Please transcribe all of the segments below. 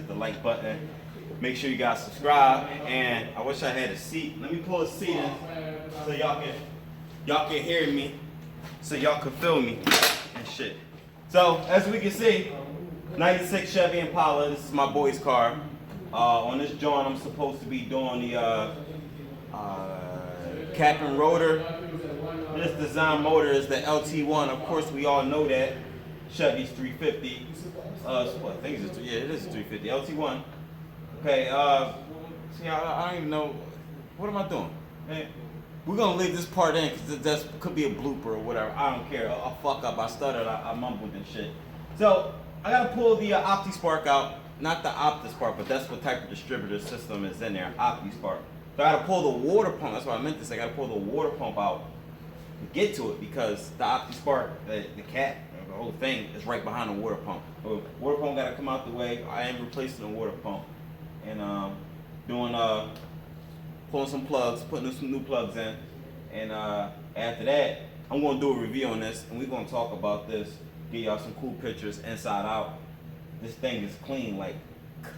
the like button. Make sure you guys subscribe. And I wish I had a seat. Let me pull a seat in so y'all can hear me, so y'all can feel me and shit. So as we can see, 96 Chevy Impala. This is my boy's car. On this joint, I'm supposed to be doing the cap and rotor. This design motor is the LT1. Of course, we all know that Chevy's 350. I think it is 350 LT1. Okay. See, I don't even know. What am I doing? Man, we're gonna leave this part in because that could be a blooper or whatever. I don't care. I'll fuck up. I stuttered. I mumbled and shit. So I gotta pull the OptiSpark out. Not the OptiSpark, but that's what type of distributor system is in there. OptiSpark. So I gotta pull the water pump. That's what I meant to say. I gotta pull the water pump out to get to it because the OptiSpark, the cat, the whole thing is right behind the water pump. The water pump gotta come out the way. I am replacing the water pump and doing pulling some plugs, putting some new plugs in, and after that, I'm gonna do a review on this, and we're gonna talk about this, get y'all some cool pictures inside out. This thing is clean, like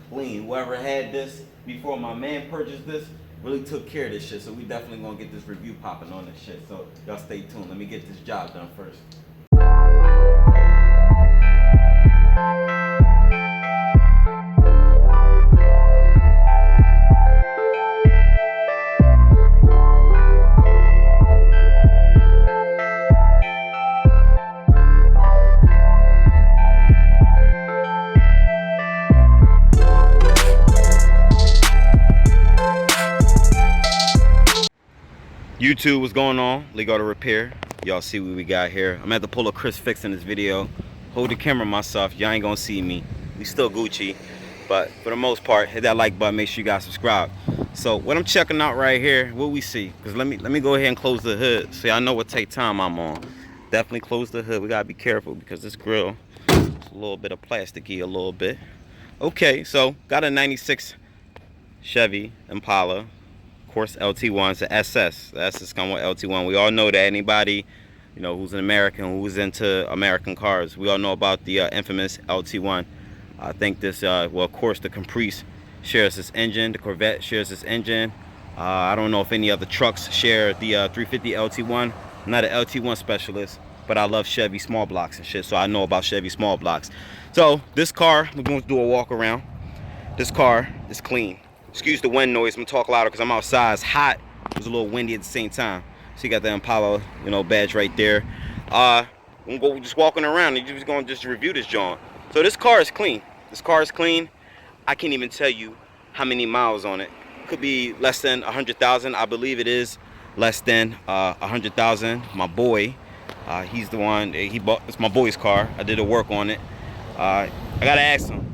clean. Whoever had this before my man purchased this really took care of this shit. So we definitely gonna get this review popping on this shit. So y'all stay tuned. Let me get this job done first. YouTube, what's going on? Leekautorepair. Y'all see what we got here. I'm at the pull a Chris fix in this video. Hold the camera myself. Y'all ain't gonna see me. We still Gucci. But for the most part, hit that like button. Make sure you guys subscribe. So what I'm checking out right here, what we see. Because let me go ahead and close the hood so y'all know what type time I'm on. Definitely close the hood. We gotta be careful because this grill is a little bit of plasticky a little bit. Okay, so got a 96 Chevy Impala. Of course, LT1 is the SS. The SS come with LT1. We all know that anybody, you know, who's an American, who's into American cars, we all know about the infamous LT1. I think this, well, of course, the Caprice shares this engine. The Corvette shares this engine. I don't know if any other trucks share the 350 LT1. I'm not an LT1 specialist, but I love Chevy small blocks and shit, so I know about Chevy small blocks. So this car, we're going to do a walk around. This car is clean. Excuse the wind noise. I'm gonna talk louder because I'm outside. It's hot. It was a little windy at the same time. So you got the Impala, you know, badge right there. I'm gonna go just walking around and just gonna just review this joint. So this car is clean. This car is clean. I can't even tell you how many miles on it. Could be less than 100,000. I believe it is less than 100,000. My boy, he's the one. He bought. It's my boy's car. I did the work on it. I gotta ask him.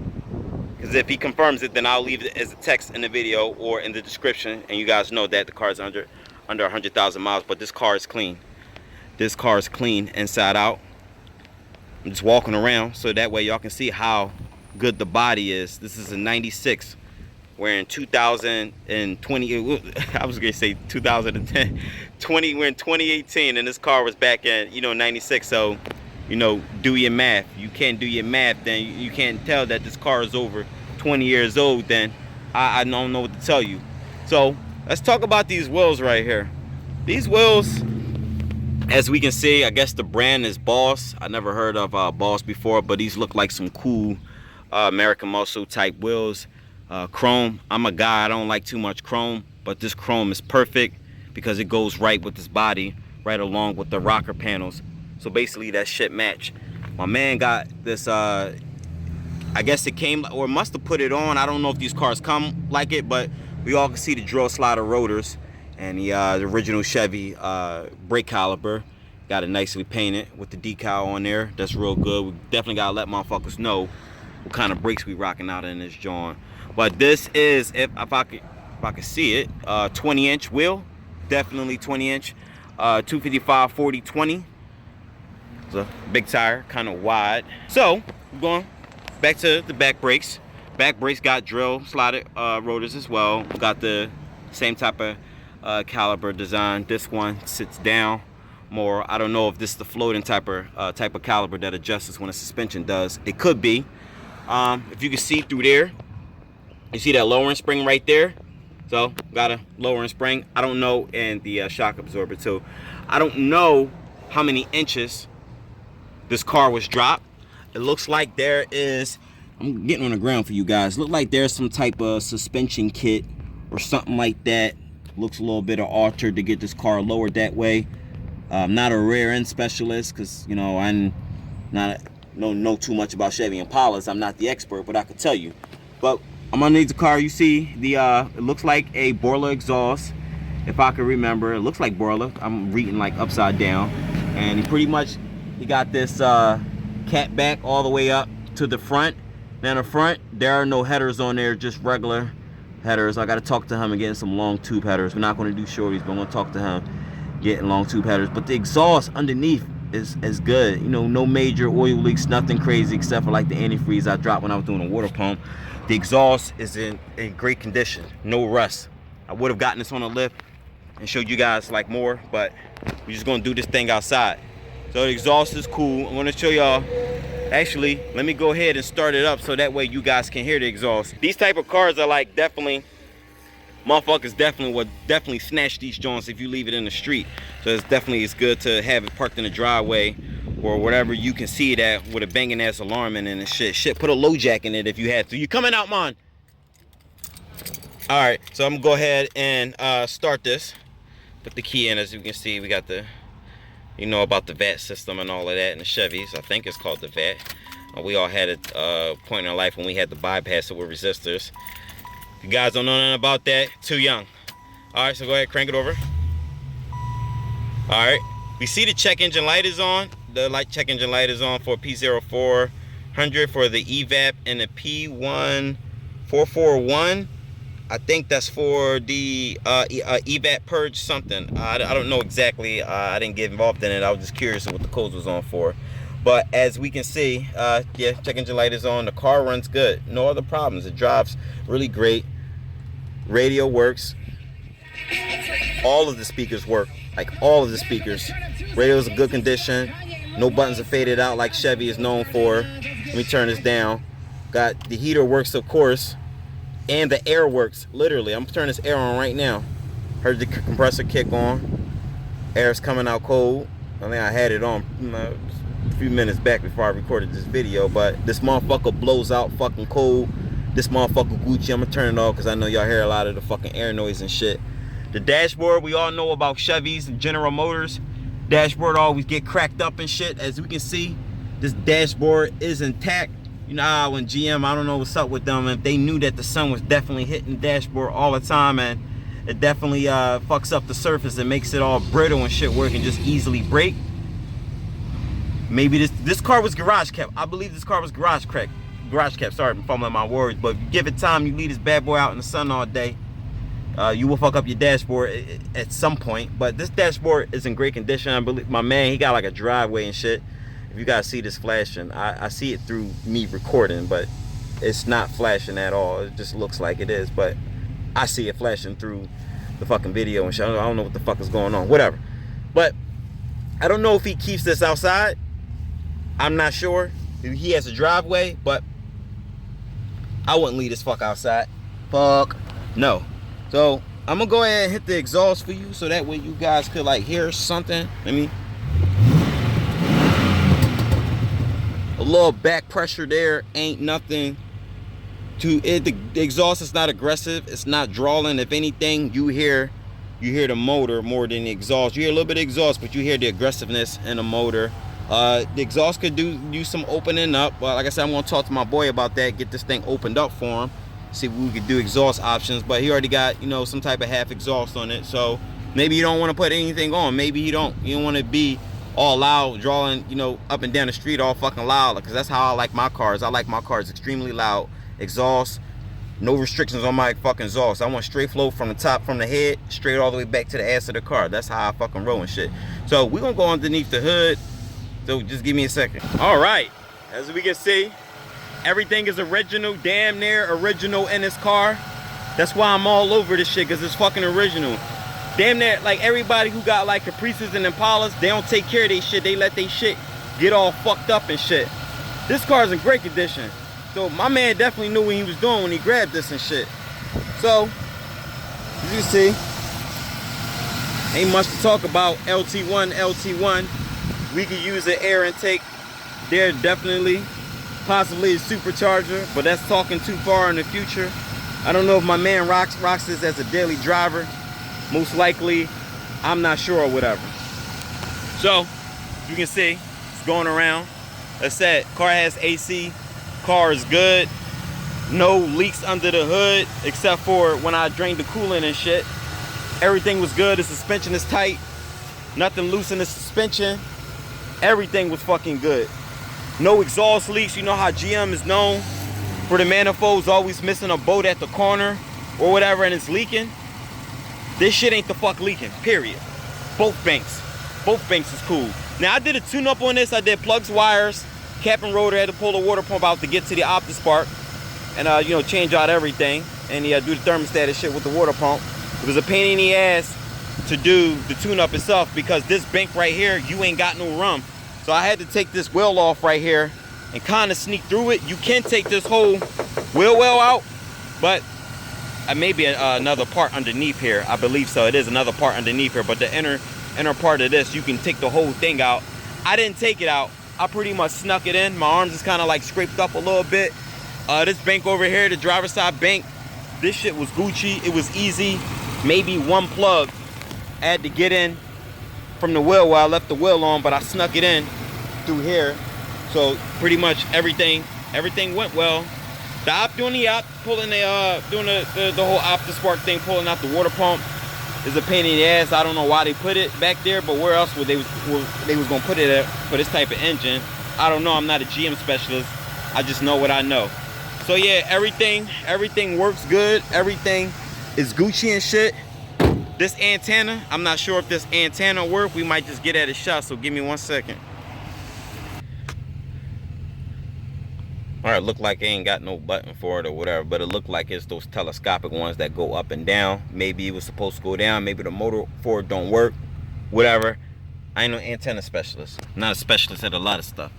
Because if he confirms it, then I'll leave it as a text in the video or in the description, and you guys know that the car is under 100,000 miles. But this car is clean. This car is clean inside out. I'm just walking around so that way y'all can see how good the body is. This is a 96. We're in 2020. I was gonna say 2010. We're in 2018, and this car was back in 96. So, you know, do your math. You can't do your math, then you can't tell that this car is over 20 years old, then I don't know what to tell you. So let's talk about these wheels right here. These wheels, as we can see, I guess the brand is Boss. I never heard of Boss before, but these look like some cool American Muscle type wheels. Chrome, I'm a guy, I don't like too much chrome, but this chrome is perfect because it goes right with this body, right along with the rocker panels. So basically that shit match. My man got this, I guess it came, or must have put it on. I don't know if these cars come like it, but we all can see the drill slider rotors and the original Chevy brake caliper. Got it nicely painted with the decal on there. That's real good. We definitely gotta let motherfuckers know what kind of brakes we rocking out in this joint. But this is, if I could see it, 20-inch wheel, definitely 20-inch, 255 40 20. It's a big tire, kind of wide. So we're going back to the back brakes. Back brakes got drill slotted rotors as well. Got the same type of caliber design. This one sits down more. I don't know if this is the floating type of caliber that adjusts when a suspension does. It could be. If you can see through there, You see that lowering spring right there? So got a lowering spring. I don't know, and the shock absorber too. I don't know how many inches this car was dropped. It looks like there is, I'm getting on the ground for you guys. Look like there's some type of suspension kit or something like that. Looks a little bit altered to get this car lowered that way. I'm not a rear end specialist because, you know, I'm not know too much about Chevy Impalas. I'm not the expert, but I could tell you. But I'm underneath the car. You see the it looks like a BORLA exhaust, if I can remember. It looks like BORLA. I'm reading like upside down, and he got this CATBACK all the way up to the front. Now in the front, there are no headers on there, just regular headers. I got to talk to him and get some long tube headers. We're not going to do shorties, but I'm going to talk to him, getting long tube headers. But the exhaust underneath is good. You know, no major oil leaks, nothing crazy except for like the antifreeze I dropped when I was doing a water pump. The exhaust is in great condition, no rust. I would have gotten this on a lift and showed you guys like more, but we're just gonna do this thing outside. So the exhaust is cool. I'm gonna show y'all. Actually, let me go ahead and start it up so that way you guys can hear the exhaust. These type of cars are like definitely, motherfuckers definitely snatch these joints if you leave it in the street. So it's good to have it parked in the driveway or whatever you can see it at with a banging ass alarm in it and shit. Put a low jack in it if you had to. You coming out, man? All right, so I'm gonna go ahead and start this. Put the key in. As you can see, we got the, you know about the VAT system and all of that in the Chevys. I think it's called the VAT. We all had a point in our life when we had to bypass it with resistors. If you guys don't know nothing about that, too young. All right, so go ahead, crank it over. All right, we see the check engine light is on. The check engine light is on for P0400 for the EVAP and the P1441. I think that's for the EVAP purge something. I don't know exactly. I didn't get involved in it. I was just curious of what the codes was on for. But as we can see, yeah, check engine light is on. The car runs good. No other problems. It drives really great. Radio works. All of the speakers work. Like all of the speakers. Radio's in good condition. No buttons are faded out like Chevy is known for. Let me turn this down. Got the heater works, of course. And the air works, literally. I'm turning this air on right now. Heard the compressor kick on. Air's coming out cold. I think I had it on a few minutes back before I recorded this video, but this motherfucker blows out fucking cold. This motherfucker Gucci. I'm gonna turn it off because I know y'all hear a lot of the fucking air noise and shit. The dashboard, we all know about Chevys and General Motors. Dashboard always get cracked up and shit. As we can see, this dashboard is intact. You know how when GM, I don't know what's up with them, if they knew that the sun was definitely hitting the dashboard all the time, and it definitely fucks up the surface and makes it all brittle and shit where it can just easily break. Maybe this car was garage kept. I believe this car was garage kept. Sorry, I'm fumbling my words, but if you give it time, you leave this bad boy out in the sun all day, you will fuck up your dashboard at some point. But this dashboard is in great condition. I believe my man, he got like a driveway and shit. If you guys see this flashing, I see it through me recording, but it's not flashing at all. It just looks like it is, but I see it flashing through the fucking video and shit. I don't know what the fuck is going on. Whatever. But I don't know if he keeps this outside. I'm not sure. He has a driveway, but I wouldn't leave this fuck outside. Fuck no. So I'm gonna go ahead and hit the exhaust for you so that way you guys could like hear something. Let me. A little back pressure there, ain't nothing to it. The exhaust is not aggressive, it's not drawling. If anything, you hear the motor more than the exhaust. You hear a little bit of exhaust, but you hear the aggressiveness in the motor. The exhaust could use some opening up, but like I said, I'm gonna talk to my boy about that, get this thing opened up for him, see if we could do exhaust options. But he already got, you know, some type of half exhaust on it, so maybe you don't want to put anything on. Maybe you don't want to be all loud, drawing, you know, up and down the street all fucking loud, because that's how I like my cars. I like my cars extremely loud. Exhaust, no restrictions on my fucking exhaust. I want straight flow from the top, from the head, straight all the way back to the ass of the car. That's how I fucking roll and shit. So we're gonna go underneath the hood. So just give me a second. All right, as we can see, everything is original, damn near original in this car. That's why I'm all over this shit, because it's fucking original. Damn near, like everybody who got like Caprices and Impalas, they don't take care of their shit. They let their shit get all fucked up and shit. This car is in great condition. So my man definitely knew what he was doing when he grabbed this and shit. So, as you see, ain't much to talk about. LT1, LT1. We could use an air intake there, definitely. Possibly a supercharger, but that's talking too far in the future. I don't know if my man rocks this as a daily driver. Most likely, I'm not sure or whatever. So, you can see, it's going around. As I said, car has AC. Car is good. No leaks under the hood, except for when I drained the coolant and shit. Everything was good. The suspension is tight. Nothing loose in the suspension. Everything was fucking good. No exhaust leaks. You know how GM is known for the manifolds always missing a bolt at the corner or whatever and it's leaking. This shit ain't the fuck leaking, period. Both banks is cool. Now I did a tune-up on this. I did plugs, wires, cap and rotor. Had to pull the water pump out to get to the OptiSpark and you know, change out everything and do the thermostat and shit with the water pump. It was a pain in the ass to do the tune-up itself because this bank right here, you ain't got no room. So I had to take this wheel off right here and kind of sneak through it. You can take this whole wheel well out, but maybe another part underneath here. I believe so. It is another part underneath here, but the inner part of this, you can take the whole thing out. I didn't take it out. I pretty much snuck it in. My arms is kind of like scraped up a little bit. This bank over here, the driver's side bank, this shit was Gucci. It was easy. Maybe one plug I had to get in from the wheel while I left the wheel on, but I snuck it in through here. So pretty much everything went well. Doing the whole OptiSpark thing, pulling out the water pump is a pain in the ass. I don't know why they put it back there, but where else would they was gonna put it at for this type of engine? I don't know. I'm not a GM specialist. I just know what I know. So yeah, everything works good. Everything is Gucci and shit. This antenna, I'm not sure if this antenna works. We might just get at a shot, so give me 1 second. All right, look like it ain't got no button for it or whatever, but it looked like it's those telescopic ones that go up and down. Maybe it was supposed to go down. Maybe the motor for it don't work, whatever. I ain't no antenna specialist. I'm not a specialist at a lot of stuff.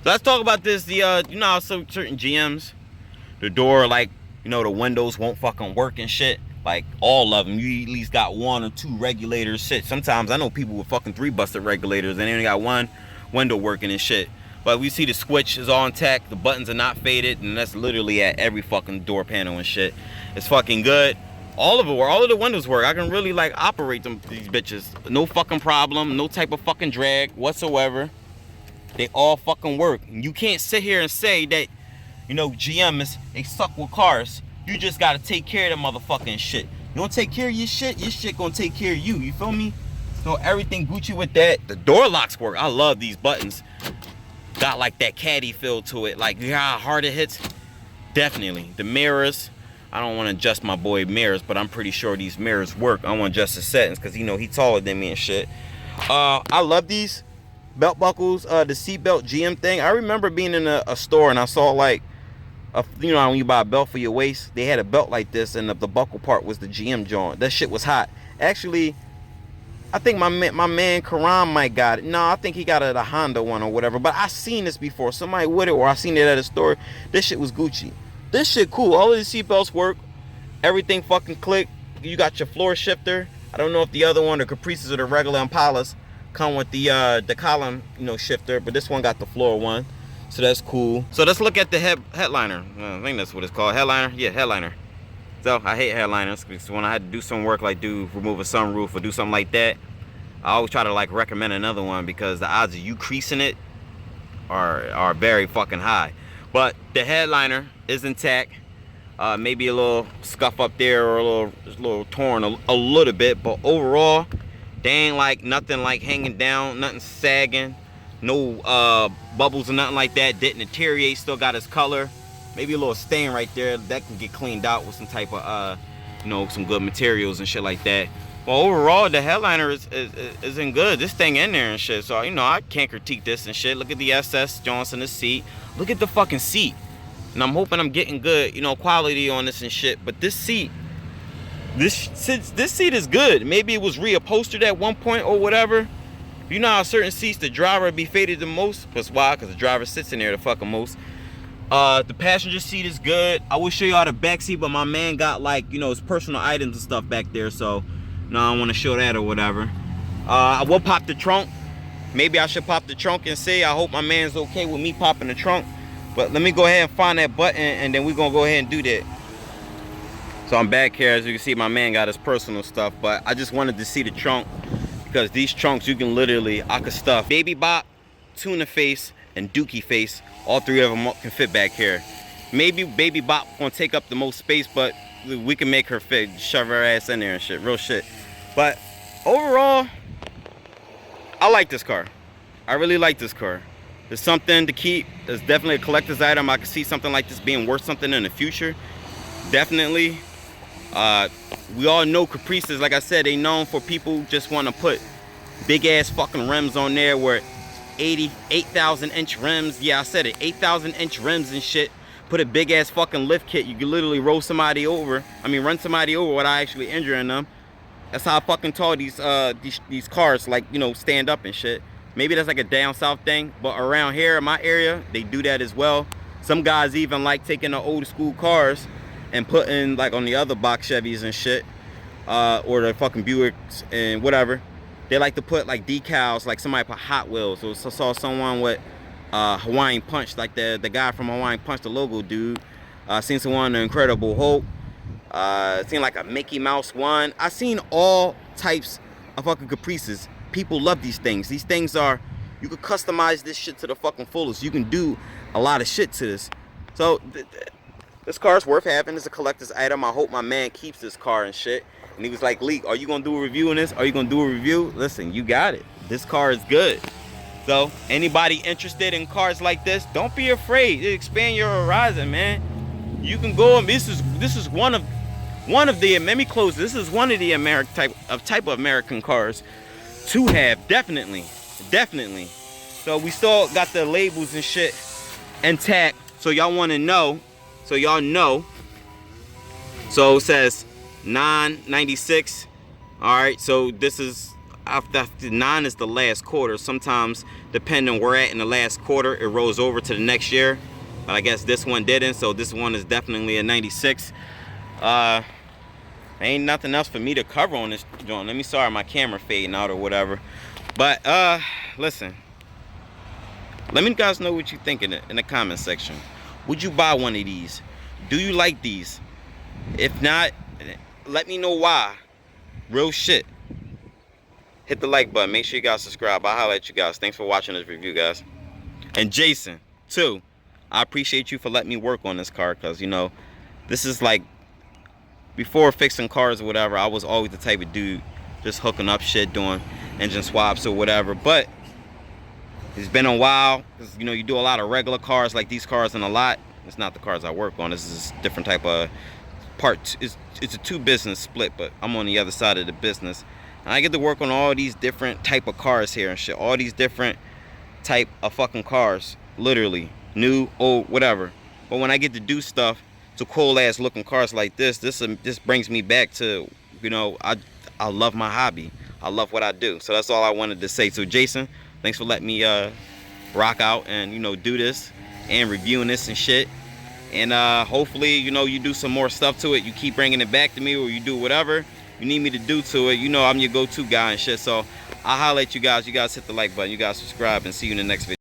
So let's talk about this. You know how certain GMs, the door, like, you know, the windows won't fucking work and shit. Like all of them, you at least got 1 or 2 regulators. Shit, sometimes I know people with fucking 3 busted regulators and they only got 1 window working and shit. But we see the switch is all intact, the buttons are not faded, and that's literally at every fucking door panel and shit. It's fucking good. All of it work, all of the windows work. I can really like operate these bitches. No fucking problem, no type of fucking drag whatsoever. They all fucking work. You can't sit here and say that, you know, GM they suck with cars. You just gotta take care of the motherfucking shit. You don't take care of your shit gonna take care of you. You feel me? So everything Gucci with that. The door locks work. I love these buttons. Got like that caddy feel to it. Like, you know how hard it hits? Definitely. The mirrors. I don't want to adjust my boy mirrors, but I'm pretty sure these mirrors work. I want to adjust the settings because, you know, he taller than me and shit. I love these belt buckles. The seatbelt GM thing. I remember being in a store and I saw like, you know, when you buy a belt for your waist, they had a belt like this and the buckle part was the GM joint. That shit was hot. Actually, I think my man Karam might got it. No, I think he got it at a Honda one or whatever. But I seen this before. Somebody with it, or I seen it at a store. This shit was Gucci. This shit cool. All of the seatbelts work. Everything fucking click. You got your floor shifter. I don't know if the other one, the Caprices or the regular Impalas, come with the column, you know, shifter. But this one got the floor one. So that's cool. So let's look at the headliner. I think that's what it's called. Headliner? Yeah, headliner. So I hate headliners because when I had to do some work like remove a sunroof or do something like that, I always try to like recommend another one because the odds of you creasing it are very fucking high. But the headliner is intact. Maybe a little scuff up there or a little torn a little bit, but overall, they ain't like nothing like hanging down, nothing sagging, no bubbles or nothing like that. Didn't deteriorate, still got its color. Maybe a little stain right there that can get cleaned out with some type of you know, some good materials and shit like that. But overall, the headliner isn't good. This thing in there and shit. So, you know, I can't critique this and shit. Look at the SS joints in the seat. Look at the fucking seat. And I'm hoping I'm getting good, you know, quality on this and shit. But this seat, this seat is good. Maybe it was reupholstered at one point or whatever. You know how certain seats the driver be faded the most? That's why, because the driver sits in there the fucking most. The passenger seat is good. I will show y'all the back seat, but my man got, like, you know, his personal items and stuff back there, so no, I don't want to show that or whatever. I will pop the trunk. Maybe I should pop the trunk and see. I hope my man's okay with me popping the trunk. But let me go ahead and find that button, and then we're gonna go ahead and do that. So I'm back here. As you can see, my man got his personal stuff, but I just wanted to see the trunk, because these trunks, you can literally, I could stuff Baby Bop, Tuna Face, and Dookie Face. All three of them can fit back here. Maybe Baby Bop gonna take up the most space, but we can make her fit, shove her ass in there and shit, real shit. But overall, I like this car. I really like this car. It's something to keep. It's definitely a collector's item. I can see something like this being worth something in the future. Definitely. We all know Caprices, like I said, they known for people who just want to put big ass fucking rims on there, where 8,000 inch rims. Yeah, I said it, 8,000 inch rims and shit. Put a big ass fucking lift kit. You can literally roll somebody over. I mean, run somebody over without actually injuring them. That's how fucking tall these cars, like, you know, stand up and shit. Maybe that's like a down south thing, but around here in my area, they do that as well. Some guys even like taking the old school cars and putting, like, on the other box Chevys and shit, or the fucking Buicks and whatever. They like to put like decals, like somebody put Hot Wheels. So I saw someone with Hawaiian Punch, like the guy from Hawaiian Punch, the logo dude. Seen someone, the Incredible Hulk. Seen like a Mickey Mouse one. I seen all types of fucking Caprices. People love these things. These things are, you can customize this shit to the fucking fullest. You can do a lot of shit to this. So this car is worth having. It's a collector's item. I hope my man keeps this car and shit. And he was like, Leek, are you gonna do a review on this? Are you gonna do a review? Listen, you got it. This car is good. So anybody interested in cars like this, don't be afraid. Expand your horizon, man. You can go, and this is one of the, let me close. This is one of the type of American cars to have, definitely. So we still got the labels and shit intact. So y'all want to know, so y'all know. So it says 996. All right, so this is after 9 is the last quarter. Sometimes, depending on where at in the last quarter, it rolls over to the next year. But I guess this one didn't, so this one is definitely a 96. Ain't nothing else for me to cover on this joint. Let me, sorry, my camera fading out or whatever. But listen, let me guys know what you think in the comment section. Would you buy one of these? Do you like these? If not, let me know why. Real shit. Hit the like button. Make sure you guys subscribe. I'll holler at you guys. Thanks for watching this review, guys. And Jason, too, I appreciate you for letting me work on this car, because, you know, this is like, before fixing cars or whatever, I was always the type of dude just hooking up shit, doing engine swaps or whatever. But it's been a while, because, you know, you do a lot of regular cars like these cars in a lot. It's not the cars I work on. This is a different type of part. It's a two business split, but I'm on the other side of the business. And I get to work on all these different type of cars here and shit. All these different type of fucking cars. Literally. New, old, whatever. But when I get to do stuff to cool ass looking cars like this brings me back to, you know, I love my hobby. I love what I do. So that's all I wanted to say. So Jason, thanks for letting me rock out and, you know, do this and reviewing this and shit. And hopefully, you know, you do some more stuff to it. You keep bringing it back to me, or you do whatever you need me to do to it. You know, I'm your go-to guy and shit. So I'll holler at you guys. You guys hit the like button. You guys subscribe, and see you in the next video.